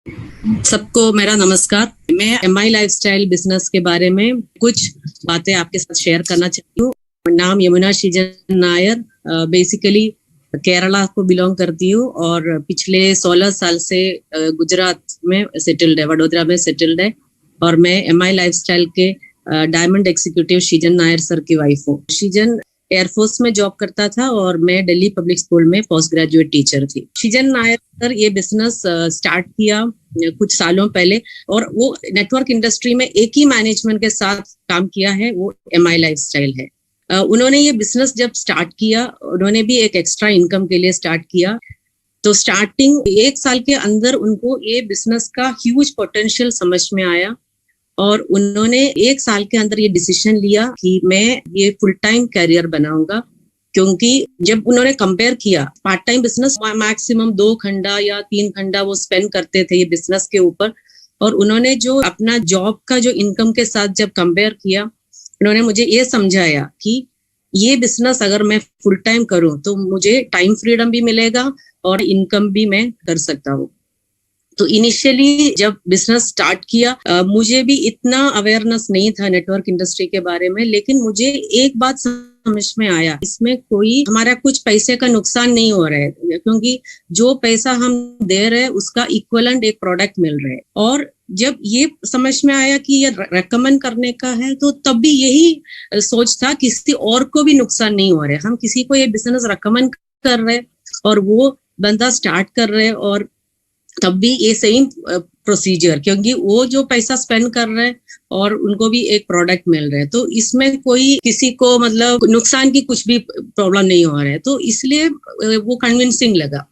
सबको मेरा नमस्कार। मैं एमआई लाइफस्टाइल बिजनेस के बारे में कुछ बातें आपके साथ शेयर करना चाहती हूँ। नाम यमुना श्रीजन नायर, बेसिकली केरला को बिलोंग करती हूँ और पिछले 16 साल से गुजरात में सेटल्ड है, वडोदरा में सेटल्ड है। और मैं एमआई लाइफस्टाइल के diamond executive Srijan Nair sir की वाइफ हूँ। श्रीजन एयरफोर्स में जॉब करता था और मैं दिल्ली पब्लिक स्कूल में पोस्ट ग्रेजुएट टीचर थी। श्रीजन नायर सर ये बिजनेस स्टार्ट किया कुछ सालों पहले और वो नेटवर्क इंडस्ट्री में एक ही मैनेजमेंट के साथ काम किया है, वो एमआई लाइफस्टाइल है। उन्होंने ये बिजनेस जब स्टार्ट किया, उन्होंने भी एक एक्स्ट्रा इनकम के लिए स्टार्ट किया। तो स्टार्टिंग 1 साल के अंदर उनको ये बिजनेस का ह्यूज पोटेंशियल समझ में आया और उन्होंने 1 साल के अंदर ये डिसीजन लिया कि मैं ये फुल टाइम कैरियर बनाऊंगा। क्योंकि जब उन्होंने कंपेयर किया, पार्ट टाइम बिजनेस मैक्सिमम 2 घंटा या 3 घंटा वो स्पेंड करते थे ये बिजनेस के ऊपर, और उन्होंने जो अपना जॉब का जो इनकम के साथ जब कंपेयर किया, उन्होंने मुझे ये समझाया कि ये बिजनेस अगर मैं फुल टाइम करूं तो मुझे टाइम फ्रीडम भी मिलेगा और इनकम भी मैं कर सकता हूँ। तो इनिशियली जब बिजनेस स्टार्ट किया, मुझे भी इतना अवेयरनेस नहीं था नेटवर्क इंडस्ट्री के बारे में, लेकिन मुझे एक बात समझ में आया, इसमें कोई हमारा कुछ पैसे का नुकसान नहीं हो रहा है, क्योंकि जो पैसा हम दे रहे हैं उसका इक्वलेंट एक प्रोडक्ट मिल रहा है। और जब ये समझ में आया कि ये रेकमेंड करने का है, तो तब भी यही सोच था, किसी और को भी नुकसान नहीं हो रहा है। हम किसी को ये बिजनेस रेकमेंड कर रहे हैं और वो बंदा स्टार्ट कर रहे हैं, और तब भी ये सेम प्रोसीजर, क्योंकि वो जो पैसा स्पेंड कर रहे हैं और उनको भी एक प्रोडक्ट मिल रहा है, तो इसमें कोई किसी को मतलब नुकसान की कुछ भी प्रॉब्लम नहीं हो रहा है। तो इसलिए वो कन्विंसिंग लगा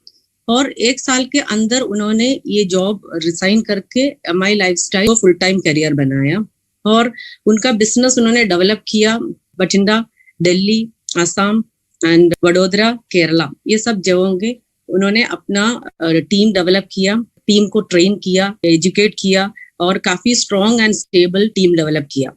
और 1 साल के अंदर उन्होंने ये जॉब रिजाइन करके एमआई लाइफस्टाइल को फुल टाइम करियर बनाया और उनका बिजनेस उन्होंने डेवलप किया। बठिंडा, दिल्ली, आसाम एंड वडोदरा, केरला, ये सब जगहों के उन्होंने अपना टीम डेवलप किया, टीम को ट्रेन किया, एजुकेट किया और काफी strong and stable team develop किया।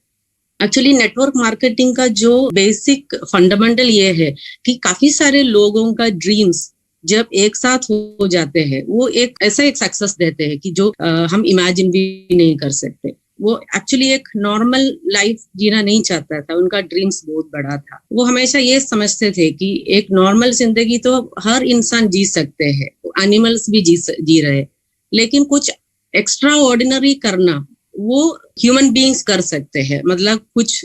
एक्चुअली नेटवर्क मार्केटिंग का जो बेसिक फंडामेंटल ये है कि काफी सारे लोगों का ड्रीम्स जब एक साथ हो जाते हैं, वो एक ऐसा एक सक्सेस देते हैं कि जो हम इमेजिन भी नहीं कर सकते। वो एक्चुअली एक नॉर्मल लाइफ जीना नहीं चाहता था, उनका ड्रीम्स बहुत बड़ा था। वो हमेशा ये समझते थे कि एक नॉर्मल जिंदगी तो हर इंसान जी सकते हैं, एनिमल्स भी जी रहे, लेकिन कुछ एक्स्ट्रा ऑर्डिनरी करना वो ह्यूमन बीइंग्स कर सकते हैं। मतलब कुछ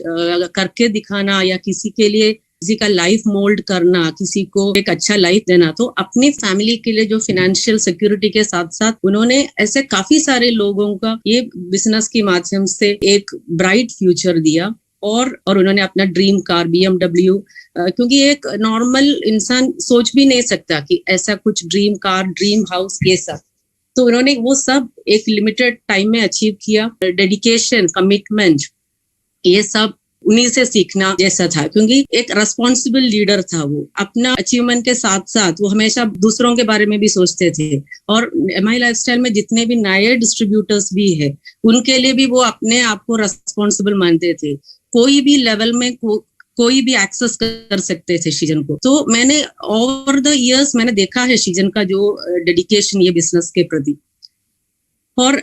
करके दिखाना या किसी के लिए किसी का लाइफ मोल्ड करना, किसी को एक अच्छा लाइफ देना। तो अपनी फैमिली के लिए जो फाइनेंशियल सिक्योरिटी के साथ साथ उन्होंने ऐसे काफी सारे लोगों का ये बिजनेस के माध्यम से एक ब्राइट फ्यूचर दिया। और उन्होंने अपना ड्रीम कार BMW, क्योंकि एक नॉर्मल इंसान सोच भी नहीं सकता कि ऐसा कुछ ड्रीम कार, ड्रीम हाउस, ये सब, तो उन्होंने वो सब एक लिमिटेड टाइम में अचीव किया। डेडिकेशन, कमिटमेंट, ये सब उन्हीं से सीखना जैसा था, क्योंकि एक रेस्पॉन्सिबल लीडर था। वो अपना अचीवमेंट के साथ साथ वो हमेशा दूसरों के बारे में भी सोचते थे। और एमआई लाइफस्टाइल में जितने भी नए डिस्ट्रीब्यूटर्स भी है, उनके लिए भी वो अपने आप को रेस्पॉन्सिबल मानते थे। कोई भी लेवल में कोई भी एक्सेस कर सकते थे श्रीजन को। तो मैंने ओवर द इयर्स मैंने देखा है श्रीजन का जो डेडिकेशन ये बिजनेस के प्रति। और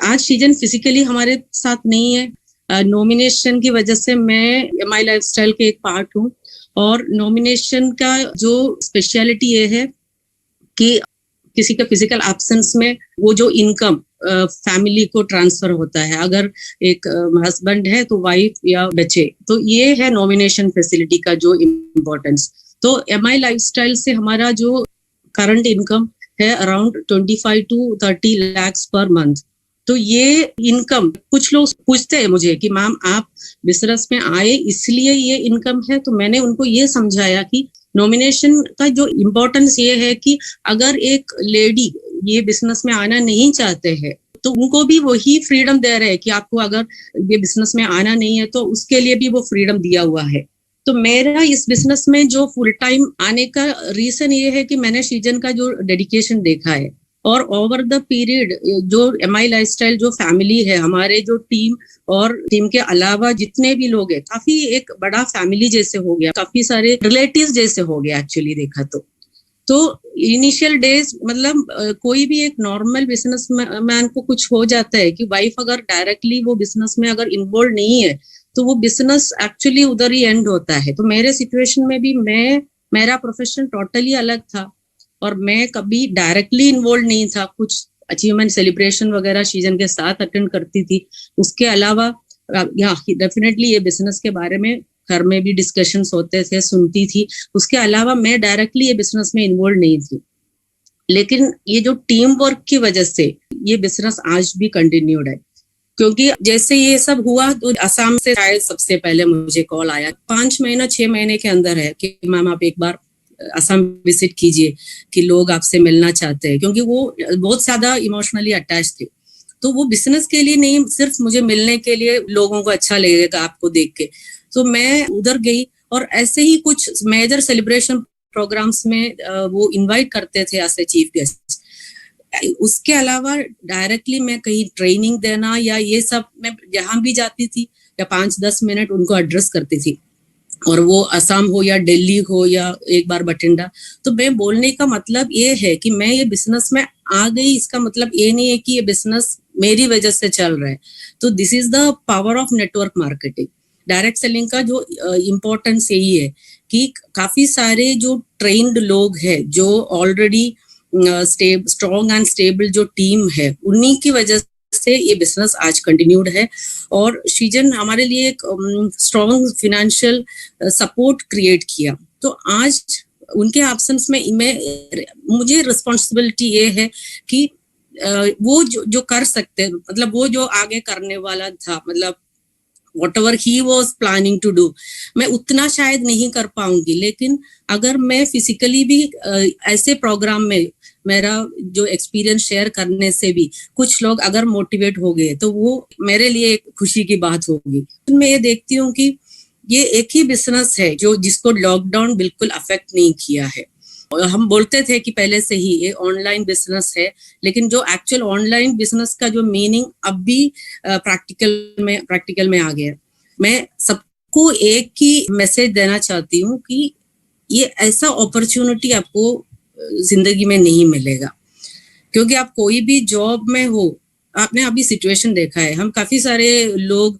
आज श्रीजन फिजिकली हमारे साथ नहीं है। नॉमिनेशन की वजह से मैं एमआई लाइफस्टाइल के एक पार्ट हूँ। और नॉमिनेशन का जो स्पेशलिटी ये है कि किसी का फिजिकल एब्सेंस में वो जो इनकम फैमिली को ट्रांसफर होता है। अगर एक हस्बैंड है तो वाइफ या बच्चे, तो ये है नॉमिनेशन फैसिलिटी का जो इम्पोर्टेंस। तो एमआई लाइफस्टाइल से हमारा जो करंट इनकम है around 25 to 30 lakhs per month. तो ये इनकम, कुछ लोग पूछते हैं मुझे कि मैम आप बिजनेस में आए इसलिए ये इनकम है, तो मैंने उनको ये समझाया कि नॉमिनेशन का जो इम्पोर्टेंस ये है कि अगर एक लेडी ये बिजनेस में आना नहीं चाहते हैं तो उनको भी वही फ्रीडम दे रहे हैं कि आपको अगर ये बिजनेस में आना नहीं है तो उसके लिए भी वो फ्रीडम दिया हुआ है। तो मेरा इस बिजनेस में जो फुल टाइम आने का रीजन ये है कि मैंने श्रीजन का जो डेडिकेशन देखा है और ओवर द पीरियड जो एमआई लाइफस्टाइल जो फैमिली है, हमारे जो टीम और टीम के अलावा जितने भी लोग हैं, काफी एक बड़ा फैमिली जैसे हो गया, काफी सारे रिलेटिव्स जैसे हो गया एक्चुअली देखा तो। तो इनिशियल डेज मतलब कोई भी एक नॉर्मल बिजनेस मैन को कुछ हो जाता है कि वाइफ अगर डायरेक्टली वो बिजनेस में अगर इन्वॉल्व नहीं है तो वो बिजनेस एक्चुअली उधर ही एंड होता है। तो मेरे सिचुएशन में भी मेरा प्रोफेशन टोटली अलग था और मैं कभी डायरेक्टली इन्वॉल्व नहीं था। कुछ अचीवमेंट सेलिब्रेशन वगैरह सीजन के साथ अटेंड करती थी, उसके अलावा डेफिनेटली ये बिजनेस के बारे में घर में भी डिस्कशंस होते थे, सुनती थी। उसके अलावा मैं डायरेक्टली ये बिजनेस में इन्वॉल्व नहीं थी। लेकिन ये जो टीम वर्क की वजह से ये बिजनेस आज भी कंटिन्यूड है, क्योंकि जैसे ये सब हुआ तो असम से शायद सबसे पहले मुझे कॉल आया 5 महीना 6 महीने के अंदर है कि मैम आप एक बार असम विजिट कीजिए कि लोग आपसे मिलना चाहते हैं, क्योंकि वो बहुत ज्यादा इमोशनली अटैच थे। तो वो बिजनेस के लिए नहीं, सिर्फ मुझे मिलने के लिए, लोगों को अच्छा लगेगा आपको देख के। तो मैं उधर गई और ऐसे ही कुछ मेजर सेलिब्रेशन प्रोग्राम्स में वो इनवाइट करते थे एज ए चीफ गेस्ट। उसके अलावा डायरेक्टली मैं कहीं ट्रेनिंग देना या ये सब, मैं जहां भी जाती थी या 5-10 मिनट उनको एड्रेस करती थी, और वो असम हो या दिल्ली हो या एक बार बठिंडा। तो मैं बोलने का मतलब ये है कि मैं ये बिजनेस में आ गई, इसका मतलब ये नहीं है कि ये बिजनेस मेरी वजह से चल रहा है। तो this is the power of network marketing. Direct selling का जो इम्पोर्टेंस यही है कि काफी सारे जो ट्रेन्ड लोग हैं, जो ऑलरेडी स्ट्रॉन्ग एंड स्टेबल जो टीम है, उन्हीं की वजह से ये बिजनेस आज कंटिन्यूड है। और सीजन हमारे लिए एक स्ट्रॉन्ग फाइनेंशियल सपोर्ट क्रिएट किया। तो आज उनके एब्सेंस में मुझे रिस्पॉन्सिबिलिटी ये है कि वो जो कर सकते, मतलब वो जो आगे करने वाला था, मतलब whatever he was planning to do, मैं उतना शायद नहीं कर पाऊंगी। लेकिन अगर मैं फिजिकली भी ऐसे प्रोग्राम में मेरा जो एक्सपीरियंस शेयर करने से भी कुछ लोग अगर मोटिवेट हो गए तो वो मेरे लिए एक खुशी की बात होगी। मैं ये देखती हूँ कि ये एक ही बिजनेस है जो जिसको लॉकडाउन बिल्कुल अफेक्ट नहीं किया है। हम बोलते थे कि पहले से ही ये ऑनलाइन बिजनेस है, लेकिन जो एक्चुअल ऑनलाइन बिजनेस का जो मीनिंग अब भी प्रैक्टिकल में आ गया। मैं सबको एक ही मैसेज देना चाहती हूँ कि ये ऐसा अपॉर्चुनिटी आपको जिंदगी में नहीं मिलेगा, क्योंकि आप कोई भी जॉब में हो, आपने अभी सिचुएशन देखा है, हम काफी सारे लोग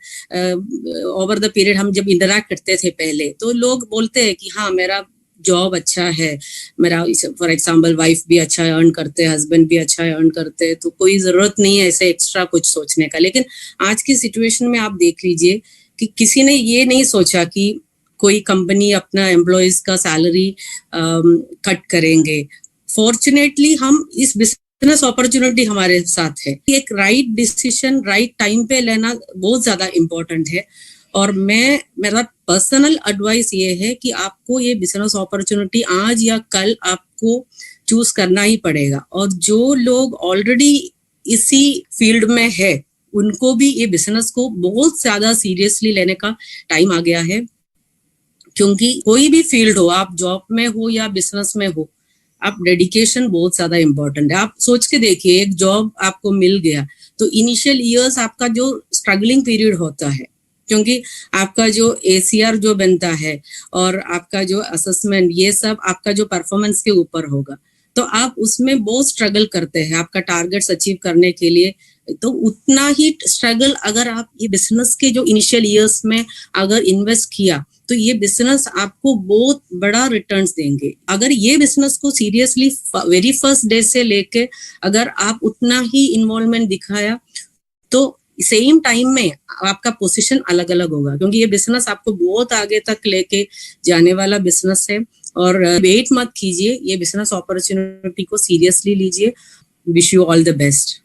ओवर द पीरियड हम जब इंटरैक्ट करते थे पहले, तो लोग बोलते हैं कि हाँ मेरा जॉब अच्छा है, मेरा फॉर एग्जाम्पल वाइफ भी अच्छा अर्न करते हैं, हस्बैंड भी अच्छा अर्न करते हैं, तो कोई जरूरत नहीं है ऐसे एक्स्ट्रा कुछ सोचने का। लेकिन आज की सिचुएशन में आप देख लीजिए कि किसी ने ये नहीं सोचा कि कोई कंपनी अपना एम्प्लॉयज का सैलरी कट करेंगे। फॉर्चुनेटली हम इस बिजनेस अपॉर्चुनिटी हमारे साथ है। एक राइट डिसीजन राइट टाइम पे लेना बहुत ज्यादा इम्पोर्टेंट है। और मेरा पर्सनल एडवाइस ये है कि आपको ये बिजनेस अपॉर्चुनिटी आज या कल आपको चूज करना ही पड़ेगा। और जो लोग ऑलरेडी इसी फील्ड में है, उनको भी ये बिजनेस को बहुत ज्यादा सीरियसली लेने का टाइम आ गया है। क्योंकि कोई भी फील्ड हो, आप जॉब में हो या बिजनेस में हो, आप डेडिकेशन बहुत ज्यादा इम्पोर्टेंट है। आप सोच के देखिए, एक जॉब आपको मिल गया तो इनिशियल ईयर्स आपका जो स्ट्रगलिंग पीरियड होता है, क्योंकि आपका जो ACR जो बनता है और आपका जो असेसमेंट, ये सब आपका जो परफॉर्मेंस के ऊपर होगा, तो आप उसमें बहुत स्ट्रगल करते हैं आपका टारगेट्स अचीव करने के लिए। तो उतना ही स्ट्रगल अगर आप ये बिजनेस के जो इनिशियल ईयर्स में अगर इन्वेस्ट किया तो ये बिजनेस आपको बहुत बड़ा रिटर्न्स देंगे। अगर ये बिजनेस को सीरियसली वेरी फर्स्ट डे से लेके अगर आप उतना ही इन्वॉल्वमेंट दिखाया तो सेम टाइम में आपका पोजीशन अलग अलग होगा, क्योंकि ये बिजनेस आपको बहुत आगे तक लेके जाने वाला बिजनेस है। और वेट मत कीजिए, ये बिजनेस अपॉर्चुनिटी को सीरियसली लीजिए। Wish you all the best.